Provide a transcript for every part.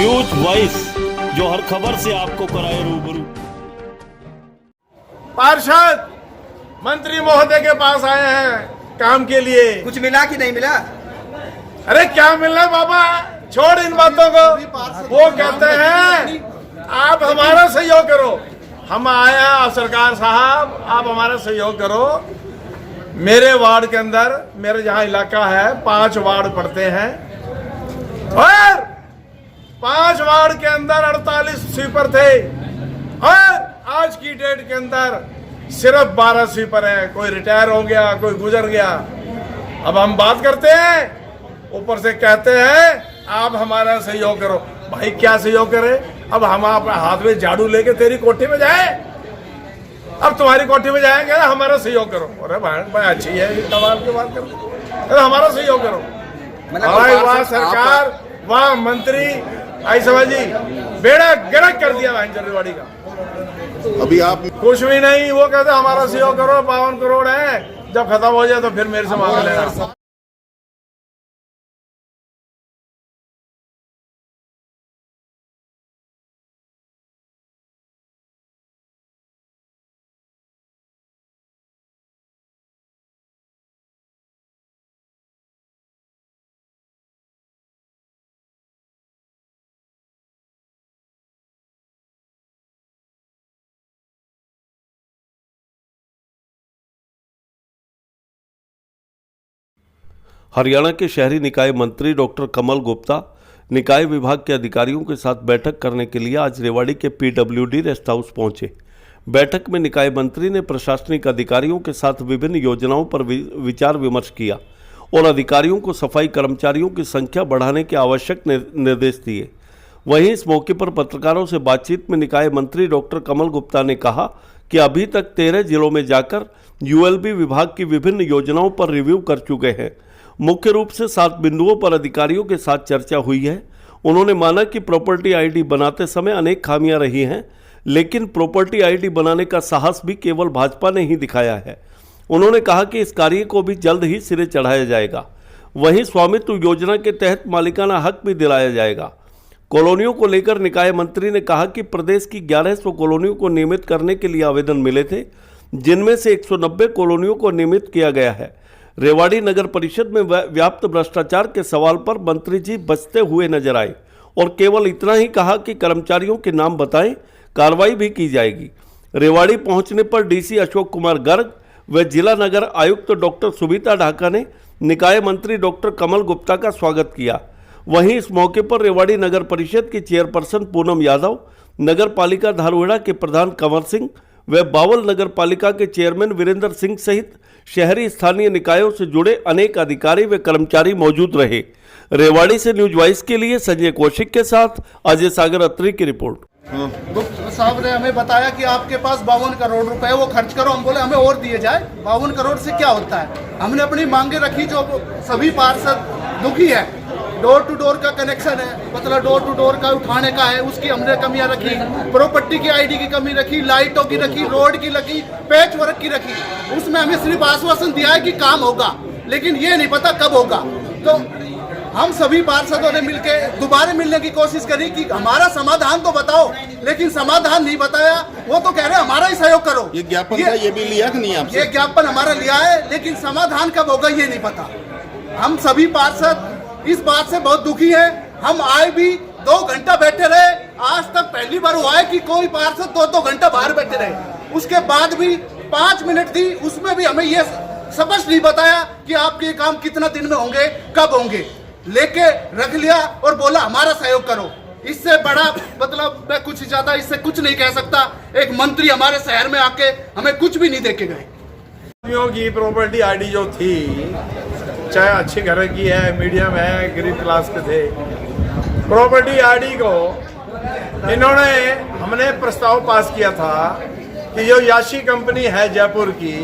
News voice, जो हर खबर से आपको कराए रूबरू। पार्षद मंत्री महोदय के पास आए हैं काम के लिए। कुछ मिला कि नहीं मिला? अरे क्या मिलना बाबा, छोड़ इन बातों को। वो कहते हैं आप हमारा सहयोग करो। हम आए हैं सरकार साहब, आप हमारा सहयोग करो। मेरे वार्ड के अंदर, मेरे जहां इलाका है 5 वार्ड पड़ते हैं और 5 वार्ड के अंदर 48 स्वीपर थे और आज की डेट के अंदर सिर्फ 12 स्वीपर हैं। कोई रिटायर हो गया, कोई गुजर गया। अब हम बात करते हैं, ऊपर से कहते हैं आप हमारा सहयोग करो। भाई क्या सहयोग करे? अब हम आप हाथ में झाड़ू लेके तेरी कोठी में जाए? अब तुम्हारी कोठी में जाएंगे, हमारा सहयोग करो। अरे भाई अच्छी है ये कमाल की बात करो, अरे हमारा सहयोग करो। वाह सरकार, वाह मंत्री, आई समझी बेड़ा गर्क कर दिया रेवाड़ी का। अभी आप कुछ भी नहीं, वो कहते हमारा सहयोग करो, 52 करोड़ है, जब खत्म हो जाए तो फिर मेरे से मांग लेना। हरियाणा के शहरी निकाय मंत्री डॉक्टर कमल गुप्ता निकाय विभाग के अधिकारियों के साथ बैठक करने के लिए आज रेवाड़ी के PWD रेस्ट हाउस पहुंचे। बैठक में निकाय मंत्री ने प्रशासनिक अधिकारियों के साथ विभिन्न योजनाओं पर विचार विमर्श किया और अधिकारियों को सफाई कर्मचारियों की संख्या बढ़ाने के आवश्यक निर्देश दिए। वहीं इस मौके पर पत्रकारों से बातचीत में निकाय मंत्री डॉक्टर कमल गुप्ता ने कहा कि अभी तक 13 जिलों में जाकर ULB विभाग की विभिन्न योजनाओं पर रिव्यू कर चुके हैं। मुख्य रूप से 7 बिंदुओं पर अधिकारियों के साथ चर्चा हुई है। उन्होंने माना कि प्रॉपर्टी ID बनाते समय अनेक खामियां रही हैं, लेकिन प्रॉपर्टी ID बनाने का साहस भी केवल भाजपा ने ही दिखाया है। उन्होंने कहा कि इस कार्य को भी जल्द ही सिरे चढ़ाया जाएगा। वहीं स्वामित्व योजना के तहत मालिकाना हक भी दिलाया जाएगा। कॉलोनियों को लेकर निकाय मंत्री ने कहा कि प्रदेश की 1100 कॉलोनियों को नियमित करने के लिए आवेदन मिले थे, जिनमें से 190 कॉलोनियों को नियमित किया गया है। रेवाड़ी नगर परिषद में व्याप्त भ्रष्टाचार के सवाल पर मंत्री जी बचते हुए नजर आए और केवल इतना ही कहा कि कर्मचारियों के नाम बताएं, कार्रवाई भी की जाएगी। रेवाड़ी पहुंचने पर DC अशोक कुमार गर्ग व जिला नगर आयुक्त डॉक्टर सुबीता ढाका ने निकाय मंत्री डॉक्टर कमल गुप्ता का स्वागत किया। वहीं इस मौके पर रेवाड़ी नगर परिषद की चेयरपर्सन पूनम यादव, नगर पालिका धारुहेड़ा के प्रधान कंवर सिंह व बावल नगर पालिका के चेयरमैन वीरेंद्र सिंह सहित शहरी स्थानीय निकायों से जुड़े अनेक अधिकारी व कर्मचारी मौजूद रहे। रेवाड़ी से न्यूज वॉइस के लिए संजय कौशिक के साथ अजय सागर अत्री की रिपोर्ट। गुप्ता साहब ने हमें बताया कि आपके पास 52 करोड़ रुपए वो खर्च करो। हम बोले हमें और दिए जाए, 52 करोड़ से क्या होता है। हमने अपनी मांगे रखी, जो सभी पार्षद दुखी है। डोर टू डोर का कनेक्शन है, मतलब डोर टू डोर का उठाने का है, उसकी हमने कमियां रखी। प्रॉपर्टी की ID की कमी रखी, लाइटों की रखी, रोड की रखी, पैच वर्क की रखी। उसमें हमें सिर्फ आश्वासन दिया है कि काम होगा, लेकिन ये नहीं पता कब होगा। तो हम सभी पार्षदों ने मिलकर दोबारा मिलने की कोशिश करी कि हमारा समाधान तो बताओ, लेकिन समाधान नहीं बताया। वो तो कह रहे हमारा ही सहयोग करो। ये ज्ञापन था, ये भी लिया कि नहीं आपसे? ये ज्ञापन हमारा लिया है, लेकिन समाधान कब होगा ये नहीं पता। हम सभी पार्षद इस बात से बहुत दुखी है। हम आए भी 2 घंटा बैठे रहे, आज तक पहली बार हुआ है कि कोई पार्षद 2 घंटा बाहर बैठे रहे। उसके बाद भी 5 मिनट थी, उसमें भी हमें ये स्पष्ट नहीं बताया कि आपके काम कितना दिन में होंगे, कब होंगे। लेके रख लिया और बोला हमारा सहयोग करो। इससे बड़ा मतलब मैं कुछ ज्यादा इससे कुछ नहीं कह सकता। एक मंत्री हमारे शहर में आके हमें कुछ भी नहीं देके गए। की प्रॉपर्टी ID जो थी, चाहे अच्छे घर की है, मीडियम है, गरीब क्लास के थे, प्रॉपर्टी ID को हमने प्रस्ताव पास किया था कि जो याशी कंपनी है जयपुर की,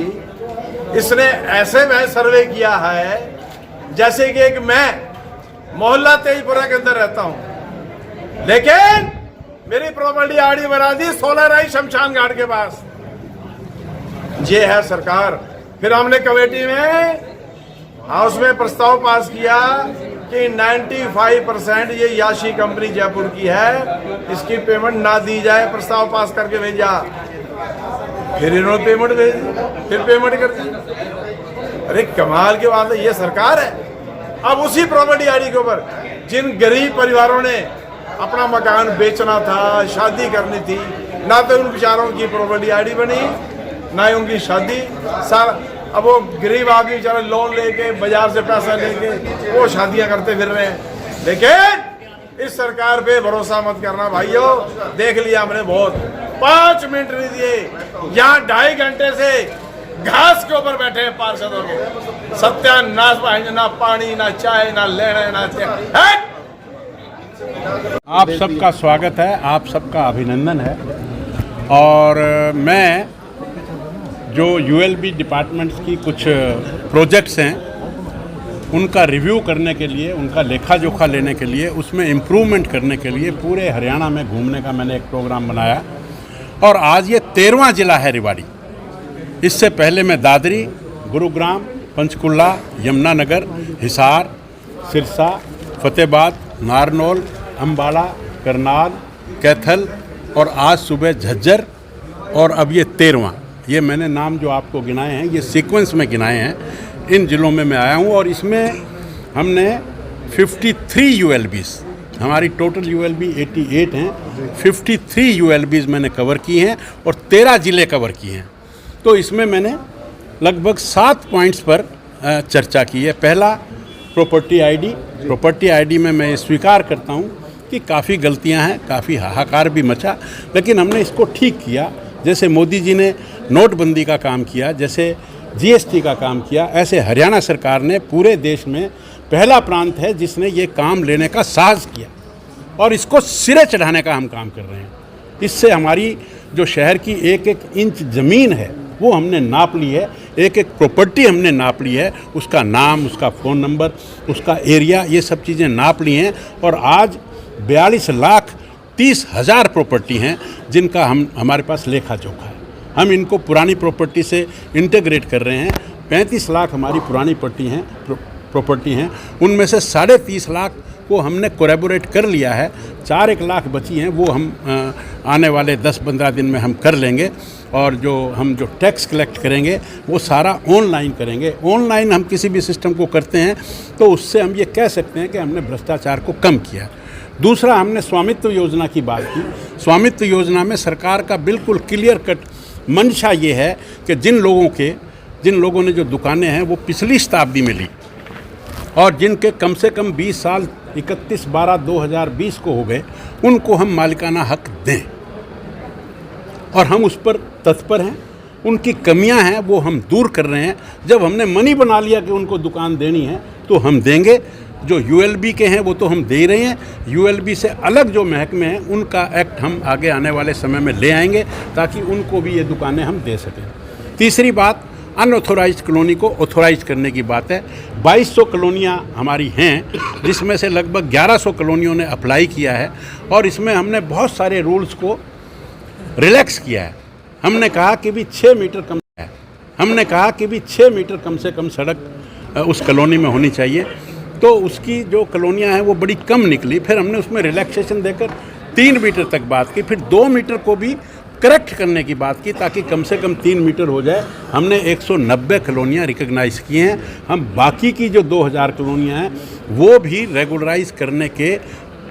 इसने ऐसे में सर्वे किया है जैसे कि एक मैं मोहल्ला तेजपुरा के अंदर रहता हूं, लेकिन मेरी प्रॉपर्टी ID बना दी 16 राई शमशान घाट के पास। ये है सरकार। फिर हमने कमेटी में हाउस में प्रस्ताव पास किया कि 95% ये याशी कंपनी जयपुर की है, इसकी पेमेंट ना दी जाए, प्रस्ताव पास करके भेजा। फिर इन्होंने पेमेंट भेज दी, फिर पेमेंट कर दी। अरे कमाल की बात है, ये सरकार है। अब उसी प्रॉपर्टी आईडी के ऊपर जिन गरीब परिवारों ने अपना मकान बेचना था, शादी करनी थी, ना तो उन बेचारों की प्रॉपर्टी आईडी बनी, ना ही उनकी शादी। अब वो गरीब आदमी बेचारे लोन लेके, बाजार से पैसा लेके वो शादियां करते फिर रहे हैं। लेकिन इस सरकार पे भरोसा मत करना भाइयों, देख लिया हमने बहुत। 5 मिनट नहीं दिए, यहाँ 2.5 घंटे से घास के ऊपर बैठे हैं पार्षदों के। सत्यानाश भाई, ना पानी, ना चाय, ना लेना, ना चाय। आप सबका स्वागत है, आप सबका अभिनंदन है। और मैं जो यूएलबी डिपार्टमेंट्स की कुछ प्रोजेक्ट्स हैं उनका रिव्यू करने के लिए, उनका लेखा जोखा लेने के लिए, उसमें इम्प्रूवमेंट करने के लिए पूरे हरियाणा में घूमने का मैंने एक प्रोग्राम बनाया। और आज ये 13वां ज़िला है रेवाड़ी। इससे पहले मैं दादरी, गुरुग्राम, पंचकुला, यमुनानगर, हिसार, सिरसा, फतेहाबाद, नारनौल, अम्बाला, करनाल, कैथल और आज सुबह झज्जर, और अब ये 13वां। ये मैंने नाम जो आपको गिनाए हैं, ये सीक्वेंस में गिनाए हैं। इन ज़िलों में मैं आया हूँ और इसमें हमने 53 यूएलबीज़, हमारी टोटल यूएलबी 88 हैं, 53 यूएलबीज़ मैंने कवर की हैं और 13 ज़िले कवर किए हैं। तो इसमें मैंने लगभग 7 पॉइंट्स पर चर्चा की है। पहला, प्रॉपर्टी आईडी। प्रॉपर्टी आईडी में मैं स्वीकार करता हूँ कि काफ़ी गलतियाँ हैं, काफ़ी हाहाकार भी मचा, लेकिन हमने इसको ठीक किया। जैसे मोदी जी ने नोटबंदी का काम किया, जैसे जीएसटी का काम किया, ऐसे हरियाणा सरकार ने पूरे देश में पहला प्रांत है जिसने ये काम लेने का साहस किया और इसको सिरे चढ़ाने का हम काम कर रहे हैं। इससे हमारी जो शहर की एक एक इंच ज़मीन है वो हमने नाप ली है, एक एक प्रॉपर्टी हमने नाप ली है, उसका नाम, उसका फ़ोन नंबर, उसका एरिया, ये सब चीज़ें नाप ली हैं। और आज 42,30,000 प्रॉपर्टी हैं जिनका हमारे पास लेखा जोखा है। हम इनको पुरानी प्रॉपर्टी से इंटीग्रेट कर रहे हैं। 35 लाख हमारी पुरानी प्रॉपर्टी हैं, उनमें से 30.5 लाख को हमने कोलैबोरेट कर लिया है। 4-1 लाख बची हैं, वो हम आने वाले 10-15 दिन में हम कर लेंगे। और जो टैक्स कलेक्ट करेंगे वो सारा ऑनलाइन करेंगे। ऑनलाइन हम किसी भी सिस्टम को करते हैं तो उससे हम ये कह सकते हैं कि हमने भ्रष्टाचार को कम किया। दूसरा, हमने स्वामित्व योजना की बात की। स्वामित्व योजना में सरकार का बिल्कुल क्लियर कट मंशा ये है कि जिन लोगों ने जो दुकानें हैं वो पिछली शताब्दी में ली और जिनके कम से कम 20 साल 31/12/2020 को हो गए, उनको हम मालिकाना हक दें और हम उस पर तत्पर हैं। उनकी कमियां हैं वो हम दूर कर रहे हैं। जब हमने मनी बना लिया कि उनको दुकान देनी है तो हम देंगे। जो यूएलबी के हैं वो तो हम दे ही रहे हैं। यूएलबी से अलग जो महकमे हैं उनका एक्ट हम आगे आने वाले समय में ले आएंगे ताकि उनको भी ये दुकानें हम दे सकें। तीसरी बात, अनऑथोराइज्ड कॉलोनी को ऑथोराइज करने की बात है। 2200 कॉलोनियाँ हमारी हैं जिसमें से लगभग 1100 कॉलोनियों ने अप्लाई किया है और इसमें हमने बहुत सारे रूल्स को रिलैक्स किया है। हमने कहा कि भी 6 मीटर कम है, हमने कहा कि भी 6 मीटर कम से कम सड़क उस कॉलोनी में होनी चाहिए। तो उसकी जो कॉलोनियाँ हैं वो बड़ी कम निकली। फिर हमने उसमें रिलैक्सेशन देकर 3 मीटर तक बात की, फिर 2 मीटर को भी करेक्ट करने की बात की ताकि कम से कम 3 मीटर हो जाए। हमने 190 कॉलोनियाँ रिकग्नाइज़ की हैं। हम बाकी की जो 2000 कॉलोनियाँ हैं वो भी रेगुलराइज करने के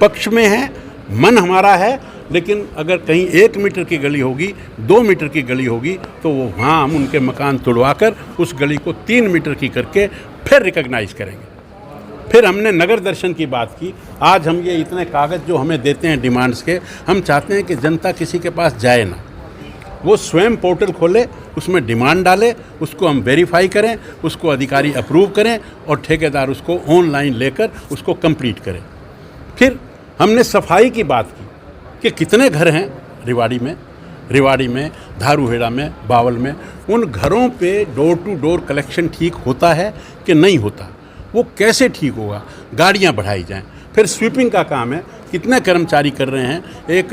पक्ष में हैं। मन हमारा है, लेकिन अगर कहीं 1 मीटर की गली होगी, 2 मीटर की गली होगी तो वो वहाँ हम उनके मकान तुड़वाकर उस गली को 3 मीटर की करके फिर रिकग्नाइज़ करेंगे। फिर हमने नगर दर्शन की बात की। आज हम ये इतने कागज़ जो हमें देते हैं डिमांड्स के, हम चाहते हैं कि जनता किसी के पास जाए ना, वो स्वयं पोर्टल खोले, उसमें डिमांड डाले, उसको हम वेरीफाई करें, उसको अधिकारी अप्रूव करें और ठेकेदार उसको ऑनलाइन लेकर उसको कंप्लीट करें। फिर हमने सफाई की बात की कि कितने घर हैं रेवाड़ी में, धारूहेड़ा में, बावल में, उन घरों पे डोर टू डोर कलेक्शन ठीक होता है कि नहीं होता, वो कैसे ठीक होगा, गाड़ियाँ बढ़ाई जाएं। फिर स्वीपिंग का काम है, कितने कर्मचारी कर रहे हैं, एक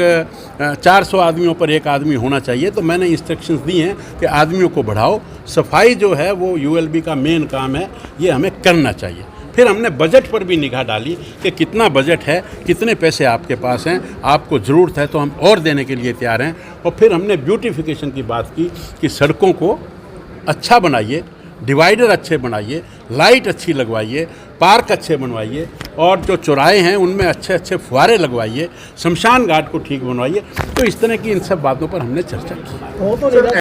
400 आदमियों पर 1 आदमी होना चाहिए। तो मैंने इंस्ट्रक्शंस दी हैं कि आदमियों को बढ़ाओ। सफाई जो है वो यूएलबी का मेन काम है, ये हमें करना चाहिए। फिर हमने बजट पर भी निगाह डाली कि कितना बजट है, कितने पैसे आपके पास हैं, आपको ज़रूरत है तो हम और देने के लिए तैयार हैं। और फिर हमने ब्यूटिफिकेशन की बात की कि सड़कों को अच्छा बनाइए, डिवाइडर अच्छे बनाइए, लाइट अच्छी लगवाइए, पार्क अच्छे बनवाइए और जो चौराहे हैं उनमें अच्छे अच्छे फुहारे लगवाइए, शमशान घाट को ठीक बनवाइए। तो इस तरह की इन सब बातों पर हमने चर्चा की।